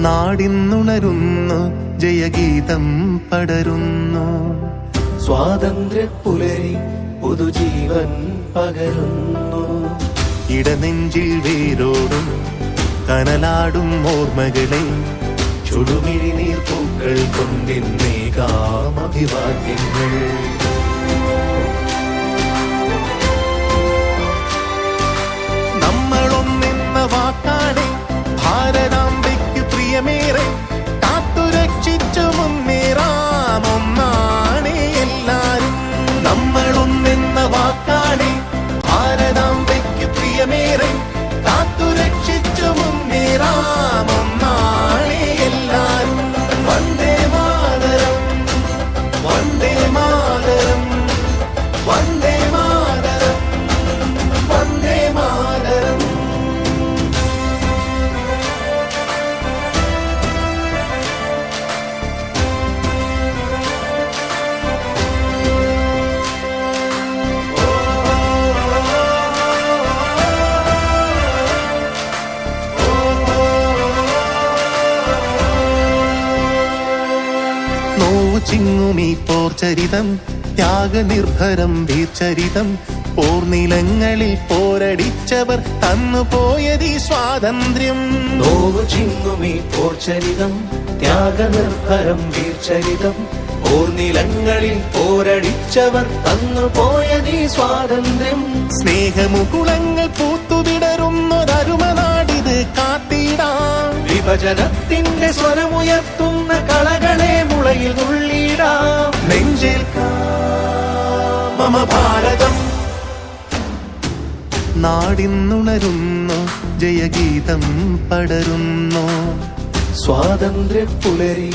നാടിന്നുണരുന്നു, ജയഗീതം പടരുന്നു. സ്വാതന്ത്ര്യപ്പുലരി പുതുജീവൻ പകരുന്നു. ഇടനെഞ്ചിൽ വേരോടും കനലാടും ഓർമ്മകളെ ചുടുമിഴി നീർപ്പൂക്കൾ കൊണ്ടിന്നേകാം അഭിവാദ്യങ്ങൾ. നമ്മളൊന്നെന്ന വാക്കാണ് ഭാരതാംബയ്ക്ക് പ്രിയമേറെ, കാത്തുരക്ഷിച്ചു മുന്നേറാം ഒന്നാണ് എല്ലാരും. നമ്മളൊന്നെന്ന വാക്കാണ് ഭാരതാംബയ്ക്ക് പ്രിയമേറെ, കാത്തുരക്ഷിച്ചു മുന്നേറാം ഒന്നാണ് എല്ലാരും. വന്ദേ മാതരം, വന്ദേ മാതരം, വന്ദേ മാതരം, വന്ദേ മാതരം. നോവു ചിങ്ങുമീ പോർചരിതം, ത്യാഗനിർഭരം വീർചരിതം. പോർനിലങ്ങളിൽ പോരടിച്ചവർ തന്നുപോയതീ സ്വാതന്ത്ര്യം. നോവു ചിങ്ങുമീ പോർചരിതം, ത്യാഗനിർഭരം വീർചരിതം. പോർനിലങ്ങളിൽ പോരടിച്ചവർ തന്നുപോയതീ സ്വാതന്ത്ര്യം. സ്നേഹമുകുളങ്ങൾ പൂത്തുവിടരുന്നൊരരുമനാടിത് കാത്തിടാം. വിഭജനത്തിന്റെ സ്വരമുയർത്തുന്ന കളകളെ മുളയിൽ നുള്ളിടാം. നെഞ്ചേൽക്കാം മമ ഭാരതം. നാടിന്നുണരുന്നു, ജയഗീതം പടരുന്നു. സ്വാതന്ത്ര്യപ്പുലരി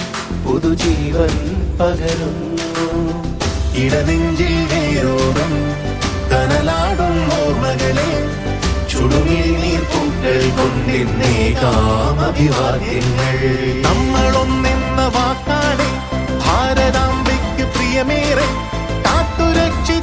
പുതുജീവൻ പകരുന്നു. ഇടനെഞ്ചിൽ വേരോടും കനലാടും ഓർമ്മകളെ ചുടുമിഴി നീർപ്പൂക്കൾ കൊണ്ടിന്നേകാം അഭിവാദ്യങ്ങൾ. നമ്മളൊന്നെന്ന വാക്കാണ് ഭാരതാംബയ്ക്ക് പ്രിയമേറെ, കാത്തുരക്ഷി